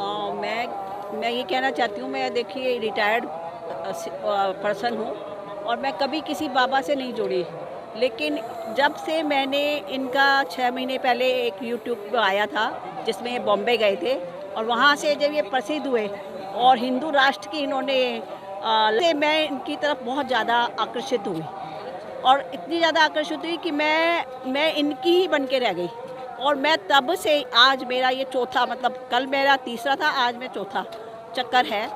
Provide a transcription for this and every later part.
मैं ये कहना चाहती हूँ, मैं देखिए रिटायर्ड पर्सन हूँ और मैं कभी किसी बाबा से नहीं जुड़ी। लेकिन जब से मैंने इनका 6 महीने पहले एक यूट्यूब पे आया था, जिसमें ये बॉम्बे गए थे और वहाँ से जब ये प्रसिद्ध हुए और हिंदू राष्ट्र की इन्होंने से मैं इनकी तरफ बहुत ज़्यादा आकर्षित हुई और इतनी ज़्यादा आकर्षित हुई कि मैं इनकी ही बन के रह गई। और मैं तब से आज मेरा ये चौथा, मतलब कल मेरा तीसरा था, आज मैं चौथा चक्कर है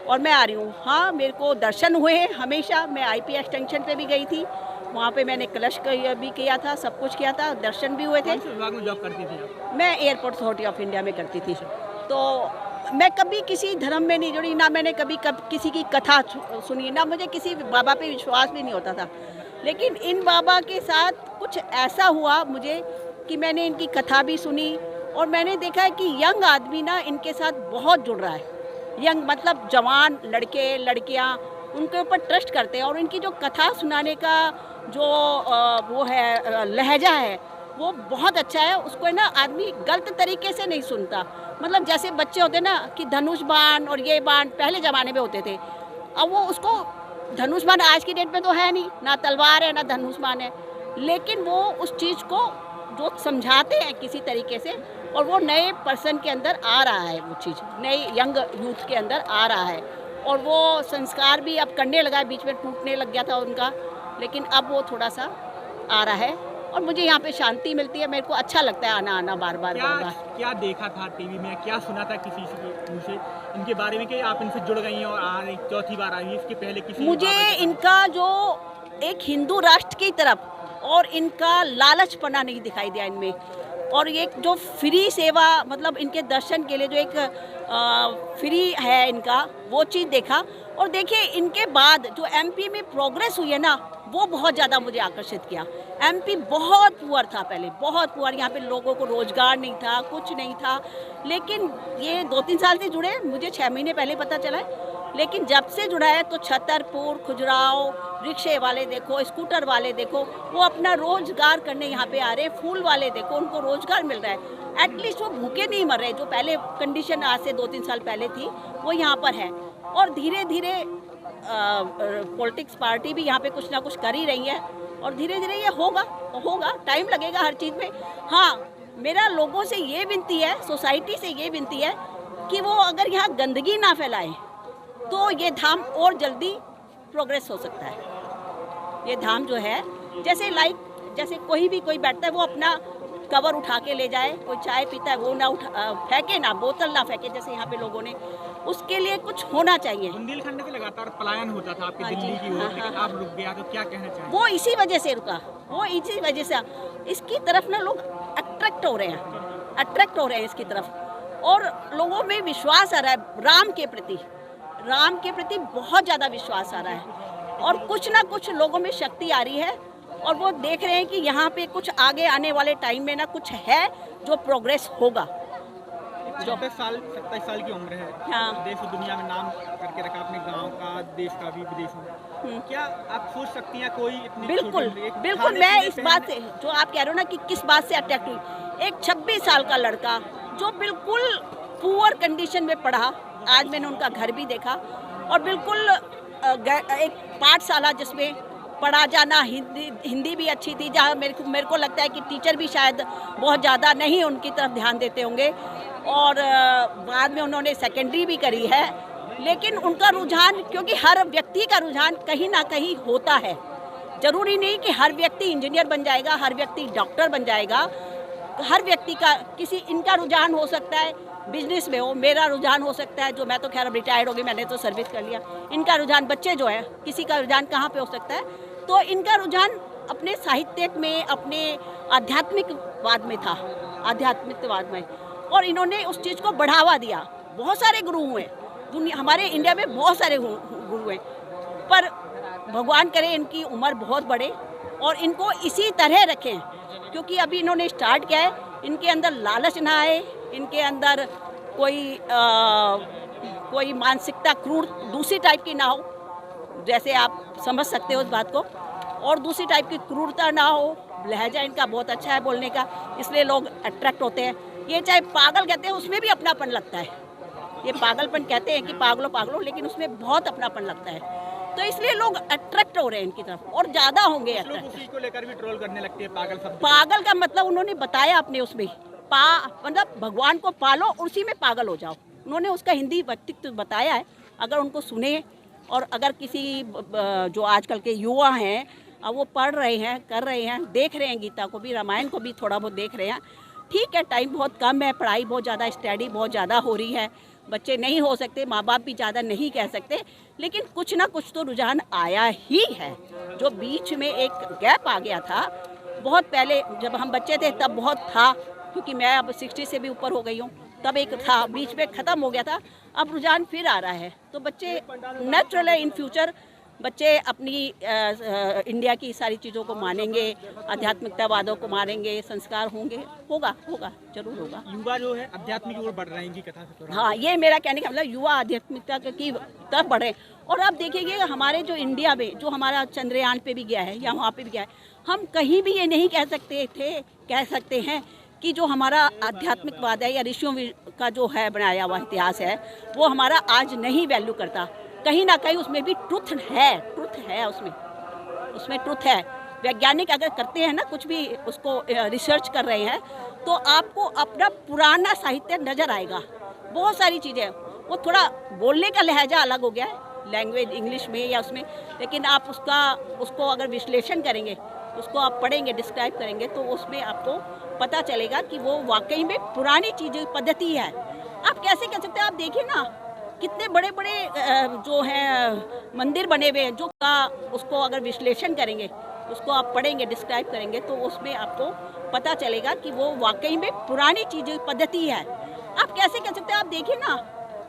और मैं आ रही हूँ। हाँ, मेरे को दर्शन हुए हैं हमेशा। मैं आईपी एक्सटेंशन पे भी गई थी, वहाँ पे मैंने कलश भी किया था, सब कुछ किया था, दर्शन भी हुए थे। कौन से विभाग में जॉब करती थी आप? मैं एयरपोर्ट अथॉरिटी ऑफ इंडिया में करती थी। तो मैं कभी किसी धर्म में नहीं जुड़ी, ना मैंने कभी किसी की कथा सुनी, ना मुझे किसी बाबा पे विश्वास भी नहीं होता था। लेकिन इन बाबा के साथ कुछ ऐसा हुआ मुझे कि मैंने इनकी कथा भी सुनी और मैंने देखा है कि यंग आदमी ना इनके साथ बहुत जुड़ रहा है। यंग मतलब जवान लड़के लड़कियां उनके ऊपर ट्रस्ट करते हैं और इनकी जो कथा सुनाने का जो वो है लहजा है, वो बहुत अच्छा है। उसको है ना आदमी गलत तरीके से नहीं सुनता। मतलब जैसे बच्चे होते ना कि धनुष बाण और ये बाण पहले ज़माने में होते थे, अब वो उसको धनुष बाण आज की डेट में तो है नहीं, ना तलवार है ना धनुष बाण है, लेकिन वो उस चीज़ को जो समझाते हैं किसी तरीके से, और वो नए पर्सन के अंदर आ रहा है, वो चीज़ नए यंग यूथ के अंदर आ रहा है और वो संस्कार भी अब करने लगा है। बीच में टूटने लग गया था उनका, लेकिन अब वो थोड़ा सा आ रहा है और मुझे यहाँ पे शांति मिलती है। मेरे को अच्छा लगता है आना आना बार बार क्या बार बार। क्या देखा था टीवी में, क्या सुना था किसी से मुझसे इनके बारे में कि आप इनसे जुड़ गई हैं और आ रही चौथी बार आई हैं? इसके पहले किसी मुझे बाबा के इनका जो एक हिंदू राष्ट्र की तरफ और इनका लालचपना नहीं दिखाई दिया इनमें, और ये जो फ्री सेवा, मतलब इनके दर्शन के लिए जो एक फ्री है इनका, वो चीज़ देखा। और देखिए इनके बाद जो एमपी में प्रोग्रेस हुई है ना, वो बहुत ज़्यादा मुझे आकर्षित किया। एमपी बहुत पुअर था पहले, बहुत पुअर, यहाँ पे लोगों को रोजगार नहीं था, कुछ नहीं था। लेकिन ये 2-3 साल से जुड़े, मुझे 6 महीने पहले पता चला है, लेकिन जब से जुड़ा है तो छतरपुर, खुजराव, रिक्शे वाले देखो, स्कूटर वाले देखो, वो अपना रोजगार करने यहाँ पे आ रहे हैं। फूल वाले देखो, उनको रोजगार मिल रहा है। एटलीस्ट वो भूखे नहीं मर रहे, जो पहले कंडीशन आज से 2-3 साल पहले थी, वो यहाँ पर है। और धीरे धीरे पॉलिटिक्स पार्टी भी यहाँ पे कुछ ना कुछ कर ही रही है और धीरे धीरे ये होगा, टाइम लगेगा हर चीज़ में। हाँ, मेरा लोगों से ये विनती है, सोसाइटी से ये विनती है कि वो अगर यहाँ गंदगी ना फैलाएं तो ये धाम और जल्दी प्रोग्रेस हो सकता है। ये धाम जो है, जैसे कोई बैठता है, वो अपना कवर उठा के ले जाए, कोई चाय पीता है वो ना फेंके, ना बोतल ना फेंके, जैसे यहाँ पे लोगों ने, उसके लिए कुछ होना चाहिए। बुंदेलखंड से लगातार पलायन होता था आपके दिल्ली की ओर, लेकिन आप रुक गया, तो क्या कहना चाहेंगे? वो इसी वजह से रुका, वो इसी वजह से इसकी तरफ ना लोग अट्रैक्ट हो रहे हैं इसकी तरफ, और लोगों में विश्वास आ रहा है राम के प्रति बहुत ज़्यादा विश्वास आ रहा है और कुछ ना कुछ लोगों में शक्ति आ रही है और वो देख रहे हैं कि यहाँ पे कुछ आगे आने वाले टाइम में ना कुछ है जो प्रोग्रेस होगा। 27 साल की उम्र है। हाँ। देश और दुनिया में नाम करके रखा अपने गांव का, देश का भी, विदेश में। क्या आप सोच सकती हैं कोई इतनी बिल्कुल छोटी एक बिल्कुल, खाने मैं पीने इस पहनने- बात से, जो आप कह रहे हो ना कि किस बात से अट्रैक्ट हुई, एक 26 साल का लड़का जो बिल्कुल पुअर कंडीशन में पढ़ा, आज मैंने उनका घर भी देखा, और बिल्कुल एक पाठशाला जिसमें पढ़ा जाना, हिंदी भी अच्छी थी, जहाँ मेरे को लगता है कि टीचर भी शायद बहुत ज़्यादा नहीं उनकी तरफ ध्यान देते होंगे, और बाद में उन्होंने सेकेंडरी भी करी है। लेकिन उनका रुझान, क्योंकि हर व्यक्ति का रुझान कहीं ना कहीं होता है, ज़रूरी नहीं कि हर व्यक्ति इंजीनियर बन जाएगा, हर व्यक्ति डॉक्टर बन जाएगा, हर व्यक्ति का इनका रुझान हो सकता है बिजनेस में हो, मेरा रुझान हो सकता है, जो मैं तो खैर अब रिटायर्ड हो गई, मैंने तो सर्विस कर लिया। इनका रुझान, बच्चे जो है, किसी का रुझान कहाँ पे हो सकता है, तो इनका रुझान अपने साहित्यिक में, अपने आध्यात्मिकवाद में, और इन्होंने उस चीज़ को बढ़ावा दिया। बहुत सारे गुरु हुए हमारे इंडिया में, बहुत सारे गुरु हैं, पर भगवान करे इनकी उम्र बहुत बढ़े और इनको इसी तरह रखें, क्योंकि अभी इन्होंने स्टार्ट किया है। इनके अंदर लालच ना आए, इनके अंदर कोई मानसिकता क्रूर दूसरी टाइप की ना हो, जैसे आप समझ सकते हो इस बात को, और दूसरी टाइप की क्रूरता ना हो। लहजा इनका बहुत अच्छा है बोलने का, इसलिए लोग अट्रैक्ट होते हैं। ये चाहे पागल कहते हैं, उसमें भी अपनापन लगता है। ये पागलपन कहते हैं कि पागलो पागलो, लेकिन उसमें बहुत अपनापन लगता है, तो इसलिए लोग अट्रैक्ट हो रहे हैं इनकी तरफ और ज़्यादा होंगे लोग अट्रैक्ट। उसी को लेकर भी ट्रोल करने लगते हैं, पागल शब्द। पागल का मतलब उन्होंने बताया अपने उसमें, मतलब भगवान को पालो उसी में पागल हो जाओ, उन्होंने उसका हिंदी व्यक्तित्व बताया है। अगर उनको सुने और अगर किसी जो आजकल के युवा हैं अब वो पढ़ रहे हैं, कर रहे हैं, देख रहे हैं गीता को भी, रामायण को भी थोड़ा बहुत देख रहे हैं, ठीक है, टाइम बहुत कम है, पढ़ाई बहुत ज़्यादा, स्टडी बहुत ज़्यादा हो रही है, बच्चे नहीं हो सकते, माँ बाप भी ज़्यादा नहीं कह सकते, लेकिन कुछ ना कुछ तो रुझान आया ही है। जो बीच में एक गैप आ गया था, बहुत पहले जब हम बच्चे थे तब बहुत था, क्योंकि मैं अब 60 से भी ऊपर हो गई हूँ, तब एक था, बीच में ख़त्म हो गया था, अब रुझान फिर आ रहा है। तो बच्चे नेचुरल है, इन फ्यूचर बच्चे अपनी इंडिया की सारी चीज़ों को मानेंगे, आध्यात्मिकतावादों को मानेंगे, संस्कार होंगे, होगा होगा जरूर होगा। युवा जो है आध्यात्मिक ओर बढ़ रहे हैं इनकी कथा से थोड़ा। हाँ, ये मेरा कहने का मतलब युवा आध्यात्मिकता की तरफ बढ़े। और आप देखिए हमारे जो इंडिया में जो हमारा चंद्रयान पे भी गया है या वहाँ पे भी गया है, हम कहीं भी ये नहीं कह सकते हैं कि जो हमारा आध्यात्मिकवाद है या ऋषियों का जो है बनाया हुआ इतिहास है वो हमारा आज नहीं वैल्यू करता। कहीं ना कहीं उसमें भी ट्रुथ है उसमें ट्रुथ है। वैज्ञानिक अगर करते हैं ना कुछ भी उसको रिसर्च कर रहे हैं तो आपको अपना पुराना साहित्य नज़र आएगा। बहुत सारी चीज़ें, वो थोड़ा बोलने का लहजा अलग हो गया है, लैंग्वेज इंग्लिश में या उसमें, लेकिन आप उसको अगर विश्लेषण करेंगे, उसको आप पढ़ेंगे, डिस्क्राइब करेंगे, तो उसमें आपको पता चलेगा कि वो वाकई में पुरानी चीज़ पद्धति है। आप कैसे कह सकते हैं? आप देखिए ना कितने बड़े बड़े जो हैं मंदिर बने हुए हैं, जो का उसको अगर विश्लेषण करेंगे, उसको आप पढ़ेंगे, डिस्क्राइब करेंगे, तो उसमें आपको पता चलेगा कि वो वाकई में पुरानी चीज़ पद्धति है। आप कैसे कह सकते हैं? आप देखिए ना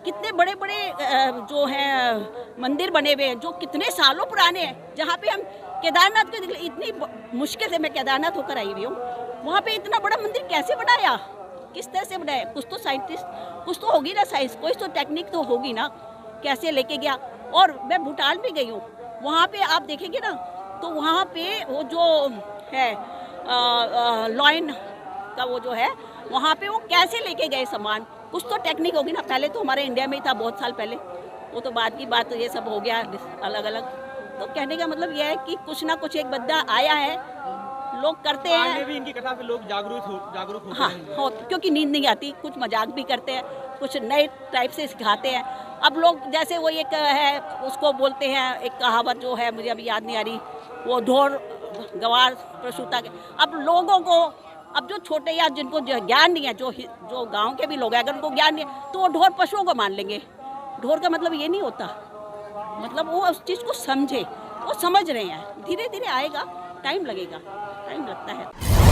कितने बड़े बड़े जो हैं मंदिर बने हुए हैं, जो कितने सालों पुराने हैं। जहाँ पे हम केदारनाथ के इतनी मुश्किल से मैं केदारनाथ होकर आई हुई हूँ, वहाँ पे इतना बड़ा मंदिर कैसे बनाया, किस तरह से बनाया? कुछ तो साइंटिस्ट, कुछ तो होगी ना साइंस, कोई तो टेक्निक तो होगी ना, कैसे लेके गया। और मैं भूटान भी गई हूँ, वहाँ पे आप देखेंगे ना तो वहाँ पे वो जो है लॉइन का वो जो है, वहाँ पे वो कैसे लेके गए सामान, कुछ तो टेक्निक होगी ना। पहले तो हमारे इंडिया में ही था बहुत साल पहले, वो तो बाद की बात, ये सब हो गया अलग अलग। तो कहने का मतलब यह है कि कुछ ना कुछ एक बद्दा आया है, लोग करते हैं। आगे भी इनकी कथा से लोग जागरूक होते हाँ रहेंगे। हो, क्योंकि नींद नहीं आती, कुछ मजाक भी करते हैं, कुछ नए टाइप से सिखाते हैं। अब लोग जैसे वो एक है उसको बोलते हैं, एक कहावत जो है मुझे अभी याद नहीं आ रही, वो ढोर गवार प्रसूता के। अब लोगों को, अब जो छोटे या जिनको ज्ञान नहीं है, जो गांव के भी लोग हैं, अगर उनको ज्ञान नहीं है तो वो ढोर पशुओं को मान लेंगे। ढोर का मतलब ये नहीं होता, मतलब वो उस चीज़ को समझे, वो समझ रहे हैं, धीरे धीरे आएगा, टाइम लगेगा, टाइम लगता है।